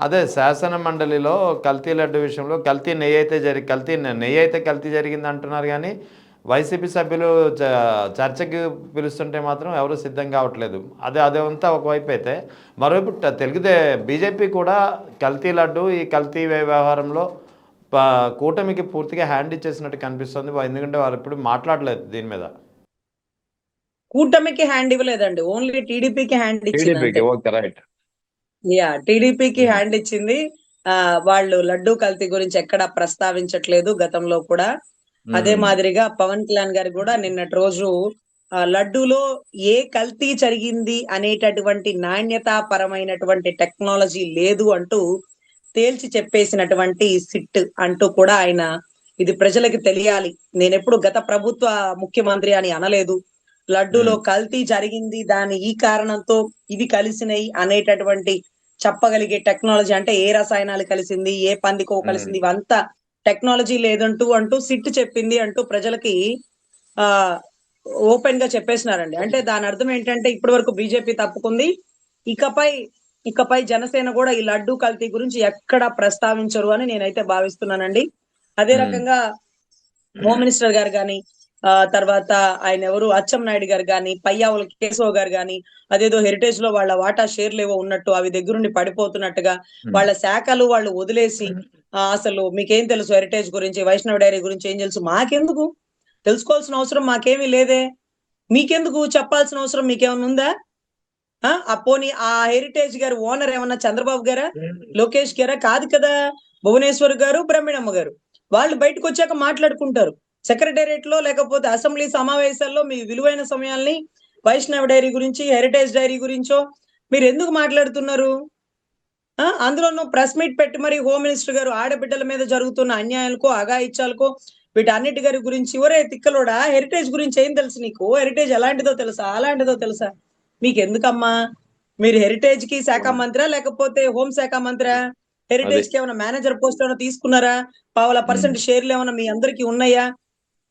అదే శాసన మండలిలో కల్తీ లడ్డు విషయంలో కల్తీ నెయ్యి అయితే కల్తీ జరిగింది అంటున్నారు కానీ వైసీపీ సభ్యులు చర్చకి పిలుస్తుంటే మాత్రం ఎవరు సిద్ధం కావట్లేదు. అదంతా ఒకవైపు అయితే, మరోవైపు బీజేపీ కూడా కల్తీ లడ్డు ఈ కల్తీ వ్యవహారంలో కూటమికి పూర్తిగా హ్యాండ్ ఇచ్చేసినట్టు కనిపిస్తుంది. ఎందుకంటే వారు ఇప్పుడు మాట్లాడలేదు దీని మీద. కూటమికి హ్యాండ్ ఇవ్వలేదండి, ఓన్లీ టీడీపీకి హ్యాండ్ ఇచ్చింది. టీడీపీకి హ్యాండ్ ఇచ్చింది. వాళ్ళు లడ్డూ కల్తీ గురించి ఎక్కడ ప్రస్తావించట్లేదు గతంలో కూడా. అదే మాదిరిగా పవన్ కళ్యాణ్ గారు కూడా నిన్నటి రోజు లడ్డూలో ఏ కల్తీ జరిగింది అనేటటువంటి నాణ్యతా పరమైనటువంటి టెక్నాలజీ లేదు అంటూ తేల్చి చెప్పేసినటువంటి సిట్ అంటూ కూడా ఆయన, ఇది ప్రజలకి తెలియాలి, నేనెప్పుడు గత ప్రభుత్వ ముఖ్యమంత్రి అని అనలేదు, లడ్డూలో కల్తీ జరిగింది, దాని ఈ కారణంతో ఇవి కలిసినాయి అనేటటువంటి చెప్పగలిగే టెక్నాలజీ, అంటే ఏ రసాయనాలు కలిసింది, ఏ పందికో కలిసింది, ఇవంతా టెక్నాలజీ లేదంటూ సిట్ చెప్పింది అంటూ ప్రజలకి ఓపెన్ గా చెప్పేసినారండి. అంటే దాని అర్థం ఏంటంటే ఇప్పటి వరకు బీజేపీ తప్పుకుంది, ఇకపై జనసేన కూడా ఈ లడ్డూ కల్తీ గురించి ఎక్కడ ప్రస్తావించరు అని నేనైతే భావిస్తున్నానండి. అదే రకంగా హోమ్ మినిస్టర్ గారు కానీ, తర్వాత ఆయన ఎవరు అచ్చెన్నాయుడు గారు కానీ, పయ్యావుల కేశవ్ గారు కానీ, అదేదో హెరిటేజ్ లో వాళ్ళ వాటా షేర్లు ఏవో ఉన్నట్టు అవి దగ్గరుండి పడిపోతున్నట్టుగా వాళ్ళ శాఖలు వాళ్ళు వదిలేసి, అసలు మీకేం తెలుసు హెరిటేజ్ గురించి, వైష్ణవ్ డైరీ గురించి ఏం తెలుసు, మాకెందుకు తెలుసుకోవాల్సిన అవసరం మాకేమీ లేదే, మీకెందుకు చెప్పాల్సిన అవసరం మీకేమన్నా ఉందా? పోనీ ఆ హెరిటేజ్ గారు ఓనర్ ఏమన్నా చంద్రబాబు గారా, లోకేష్ గారా? కాదు కదా, భువనేశ్వర్ గారు, బ్రహ్మిణమ్మ గారు. వాళ్ళు బయటకు వచ్చాక మాట్లాడుకుంటారు. సెక్రటేరియట్ లో లేకపోతే అసెంబ్లీ సమావేశాల్లో మీ విలువైన సమయాల్ని వైష్ణవ్ డైరీ గురించి, హెరిటేజ్ డైరీ గురించో మీరు ఎందుకు మాట్లాడుతున్నారు? అందులోనూ ప్రెస్ మీట్ పెట్టి మరి హోమ్ మినిస్టర్ గారు ఆడబిడ్డల మీద జరుగుతున్న అన్యాయాలకో అఘాయిత్యాలకో వీటన్నిటి గారి గురించి, ఒరే తిక్కలోడా హెరిటేజ్ గురించి ఏం తెలుసు నీకు? హెరిటేజ్ ఎలాంటిదో తెలుసా, అలాంటిదో తెలుసా? మీకు ఎందుకమ్మా? మీరు హెరిటేజ్ కి శాఖ మంత్రా లేకపోతే హోం శాఖ మంత్రా? హెరిటేజ్ కి ఏమైనా మేనేజర్ పోస్ట్ ఏమైనా తీసుకున్నారా? 0.5% షేర్లు ఏమైనా మీ అందరికి ఉన్నాయా?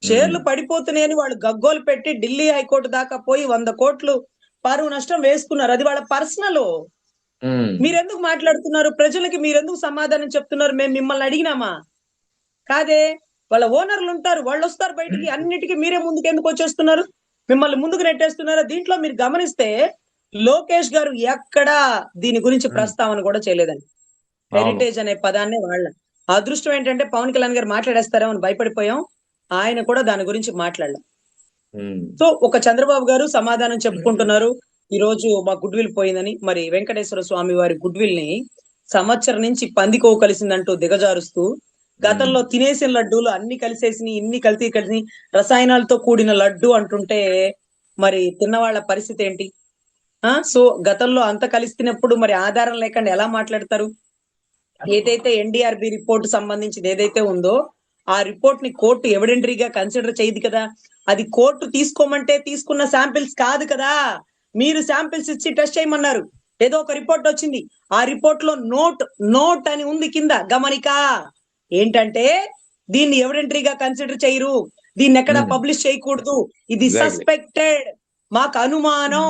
షేర్లు పడిపోతున్నాయని వాళ్ళు గగ్గోలు పెట్టి ఢిల్లీ హైకోర్టు దాకా పోయి 100 కోట్లు పరువు నష్టం వేసుకున్నారు. అది వాళ్ళ పర్సనల్. మీరెందుకు మాట్లాడుతున్నారు? ప్రజలకి మీరెందుకు సమాధానం చెప్తున్నారు? మేము మిమ్మల్ని అడిగినామా? కాదే, వాళ్ళ ఓనర్లు ఉంటారు, వాళ్ళు వస్తారు బయటికి, అన్నిటికీ మీరే ముందుకు ఎందుకు వచ్చేస్తున్నారు? మిమ్మల్ని ముందుకు నెట్టేస్తున్నారా? దీంట్లో మీరు గమనిస్తే లోకేష్ గారు ఎక్కడా దీని గురించి ప్రస్తావన కూడా చేయలేదండి. హెరిటేజ్ అనే పదాన్ని వాళ్ళ అదృష్టం ఏంటంటే పవన్ కళ్యాణ్ గారు మాట్లాడేస్తారేమో అని భయపడిపోయాం, ఆయన కూడా దాని గురించి మాట్లాడలేదు. సో ఒక చంద్రబాబు గారు సమాధానం చెప్పుకుంటున్నారు, ఈ రోజు మా గుడ్ విల్ పోయిందని. మరి వెంకటేశ్వర స్వామి వారి గుడ్ విల్ ని సంవత్సరం నుంచి పందికో కలిసిందంటూ దిగజారుస్తూ, గతంలో తినేసిన లడ్డూలు అన్ని కలిసేసి ఇన్ని కలిసి రసాయనాలతో కూడిన లడ్డు అంటుంటే మరి తిన్నవాళ్ల పరిస్థితి ఏంటి? సో గతంలో అంత కలిసినప్పుడు మరి ఆధారం లేకుండా ఎలా మాట్లాడతారు? ఏదైతే ఎన్డీఆర్బి రిపోర్ట్ సంబంధించింది ఏదైతే ఉందో ఆ రిపోర్ట్ ని కోర్టు ఎవిడెంటరీగా కన్సిడర్ చేయదు కదా. అది కోర్టు తీసుకోమంటే తీసుకున్న శాంపిల్స్ కాదు కదా. మీరు శాంపిల్స్ ఇచ్చి టెస్ట్ చేయమన్నారు, ఏదో ఒక రిపోర్ట్ వచ్చింది, ఆ రిపోర్ట్ లో నోట్ అని ఉంది కింద గమనిక. ఏంటంటే దీన్ని ఎవిడెంటరీగా కన్సిడర్ చేయరు, దీన్ని ఎక్కడ పబ్లిష్ చేయకూడదు, ఇది సస్పెక్టెడ్, మాకు అనుమానం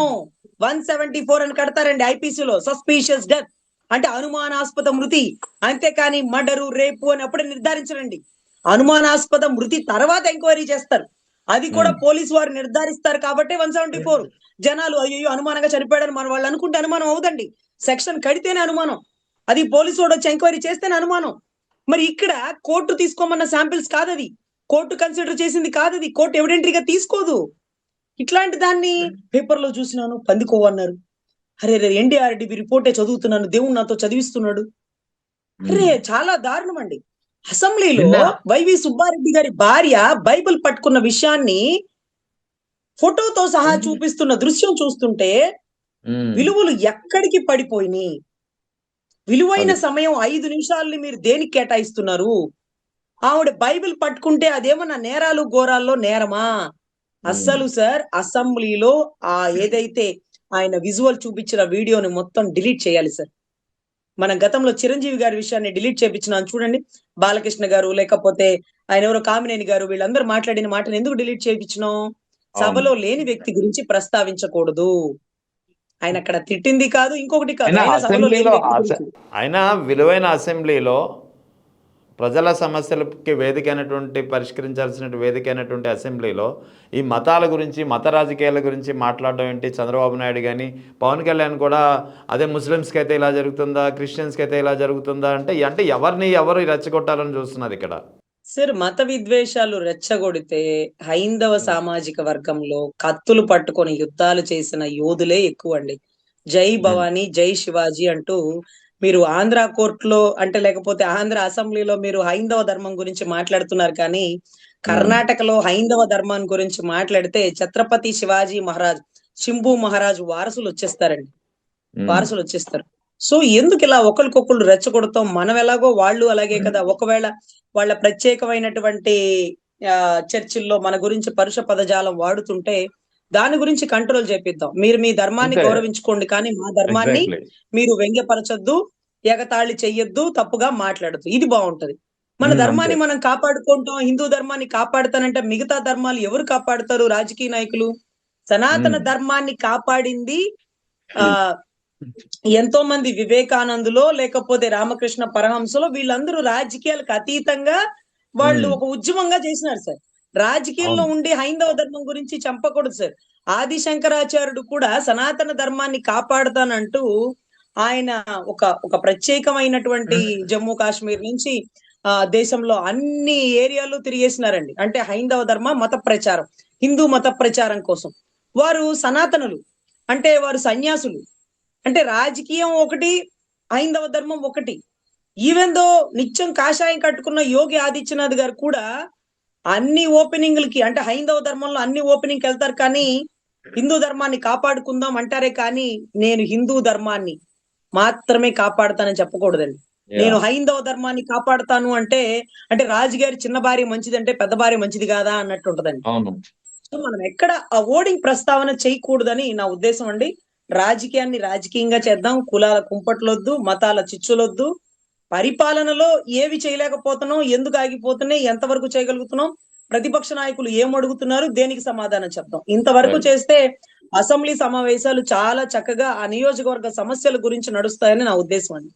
174 అని కడతారండి ఐపీసీలో, సస్పీషియస్ డెత్ అంటే అనుమానాస్పద మృతి. అంతేకాని మర్డరు, రేపు అని అప్పుడే నిర్ధారించరండి. అనుమానాస్పద మృతి తర్వాత ఎంక్వైరీ చేస్తారు, అది కూడా పోలీసు వారు నిర్ధారిస్తారు. కాబట్టి 174. జనాలు అయ్యో అనుమానంగా చనిపోయాడని మన వాళ్ళు అనుకుంటే అనుమానం అవుదండి, సెక్షన్ కడితేనే అనుమానం, అది పోలీసు వాడు వచ్చి ఎంక్వైరీ చేస్తేనే అనుమానం. మరి ఇక్కడ కోర్టు తీసుకోమన్న శాంపిల్స్ కాదది, కోర్టు కన్సిడర్ చేసింది కాదది, కోర్టు ఎవిడెంటరీగా తీసుకోదు. ఇట్లాంటి దాన్ని పేపర్లో చూసినాను పందికోవన్నారు, అరే ఎన్డీఆర్డీబీ రిపోర్టే చదువుతున్నాను, దేవుడు నాతో చదివిస్తున్నాడు. అరే చాలా దారుణం అండి. అసెంబ్లీలో వైవి సుబ్బారెడ్డి గారి భార్య బైబిల్ పట్టుకున్న విషయాన్ని ఫోటోతో సహా చూపిస్తున్న దృశ్యం చూస్తుంటే విలువలు ఎక్కడికి పడిపోయినాయి? విలువైన సమయం 5 నిమిషాలని మీరు దేనికి కేటాయిస్తున్నారు? ఆవిడ బైబిల్ పట్టుకుంటే అదేమన్నా నేరాలు ఘోరాల్లో నేరమా? అస్సలు సార్ అసెంబ్లీలో ఏదైతే ఆయన విజువల్ చూపించిన వీడియోని మొత్తం డిలీట్ చేయాలి సార్. మన గతంలో చిరంజీవి గారి విషయాన్ని డిలీట్ చేపించినాను చూడండి, బాలకృష్ణ గారు లేకపోతే ఆయన ఎవరో కామినేని గారు వీళ్ళందరూ మాట్లాడిన మాటను ఎందుకు డిలీట్ చేయించినాం? సభలో లేని వ్యక్తి గురించి ప్రస్తావించకూడదు, ఆయన అక్కడ తిట్టింది కాదు, ఇంకొకటి కాదు, ఆయన ఆయన సభలో లేని అసెంబ్లీలో వ్యక్తి గురించి. ఆయన విలువైన అసెంబ్లీలో ప్రజల సమస్యలకి వేదిక అయినటువంటి పరిష్కరించాల్సిన వేదిక అయినటువంటి అసెంబ్లీలో ఈ మతాల గురించి మత రాజకీయాల గురించి మాట్లాడడం ఏంటి? చంద్రబాబు నాయుడు కానీ పవన్ కళ్యాణ్ కూడా అదే ముస్లిమ్స్కి అయితే ఇలా జరుగుతుందా, క్రిస్టియన్స్కి అయితే ఇలా జరుగుతుందా అంటే ఎవరు రెచ్చగొట్టాలని చూస్తున్నారు ఇక్కడ? సార్, మత విద్వేషాలు రెచ్చగొడితే హైందవ సామాజిక వర్గంలో కత్తులు పట్టుకొని యుద్ధాలు చేసిన యోధులే ఎక్కువ అండి. జై భవానీ, జై శివాజీ అంటూ మీరు ఆంధ్ర కోర్టులో అంటే లేకపోతే ఆంధ్ర అసెంబ్లీలో మీరు హైందవ ధర్మం గురించి మాట్లాడుతున్నారు, కానీ కర్ణాటకలో హైందవ ధర్మం గురించి మాట్లాడితే ఛత్రపతి శివాజీ మహారాజ్, శంభు మహారాజ్ వారసులు వచ్చేస్తారండి. వారసులు వచ్చేస్తారు. సో ఎందుకు ఇలా ఒకరికొకళ్ళు రెచ్చగొడతాం? మనం ఎలాగో వాళ్ళు అలాగే కదా. ఒకవేళ వాళ్ళ ప్రత్యేకమైనటువంటి చర్చిల్లో మన గురించి పరుష పదజాలం వాడుతుంటే దాని గురించి కంట్రోల్ చేపిద్దాం. మీరు మీ ధర్మాన్ని అంతే. గౌరవించుకోండి, కానీ మా ధర్మాన్ని ఎగ్జాక్ట్లీ. మీరు వ్యంగ్యపరచొద్దు, ఎగతాళి చెయ్యొద్దు, తప్పుగా మాట్లాడద్దు. ఇది బాగుంటది. మన అంతే. ధర్మాన్ని మనం కాపాడుకుంటాం. హిందూ ధర్మాన్ని కాపాడుతానంటే మిగతా ధర్మాలు ఎవరు కాపాడుతారు? రాజకీయ నాయకులు. సనాతన ధర్మాన్ని కాపాడింది ఆ ఎంతో మంది వివేకానందులో లేకపోతే రామకృష్ణ పరహంసలో, వీళ్ళందరూ రాజకీయాలకు అతీతంగా వాళ్ళు ఒక ఉద్యమంగా చేసినారు సార్. రాజకీయాల్లో అవును. ఉండి హైందవ ధర్మం గురించి చంపకూడదు సార్. ఆది శంకరాచార్యుడు కూడా సనాతన ధర్మాన్ని కాపాడుతానంటూ ఆయన ఒక ఒక ప్రత్యేకమైనటువంటి జమ్మూ కాశ్మీర్ నుంచి దేశంలో అన్ని ఏరియాలు తిరిగేసినారండి. అంటే హైందవ ధర్మ మత ప్రచారం, హిందూ మత ప్రచారం కోసం. వారు సనాతనులు, అంటే వారు సన్యాసులు. అంటే రాజకీయం ఒకటి, హైందవ ధర్మం ఒకటి. ఈవెన్ దో నిత్యం కాషాయం కట్టుకున్న యోగి ఆదిత్యనాథ్ గారు కూడా అన్ని ఓపెనింగ్లకి, అంటే హైందవ ధర్మంలో అన్ని ఓపెనింగ్కి వెళ్తారు, కానీ హిందూ ధర్మాన్ని కాపాడుకుందాం అంటారే కానీ నేను హిందూ ధర్మాన్ని మాత్రమే కాపాడుతానని చెప్పకూడదండి. నేను హైందవ ధర్మాన్ని కాపాడుతాను అంటే అంటే రాజుగారి చిన్న భార్య మంచిదంటే పెద్ద భార్య మంచిది కాదా అన్నట్టు ఉంటదండి. అవును. సో మనం ఎక్కడ ఆ ఓడింగ్ ప్రస్తావన చేయకూడదని నా ఉద్దేశం అండి. రాజకీయాన్ని రాజకీయంగా చేద్దాం. కులాల కుంపట్లొద్దు, మతాల చిచ్చులొద్దు. పరిపాలనలో ఏవి చేయలేకపోతున్నాం, ఎందుకు ఆగిపోతున్నాయి, ఎంతవరకు చేయగలుగుతున్నాం, ప్రతిపక్ష నాయకులు ఏం అడుగుతున్నారు, దేనికి సమాధానం చెప్తాం. ఇంతవరకు చేస్తే అసెంబ్లీ సమావేశాలు చాలా చక్కగా ఆ నియోజకవర్గ సమస్యల గురించి నడుస్తాయని నా ఉద్దేశం అండి.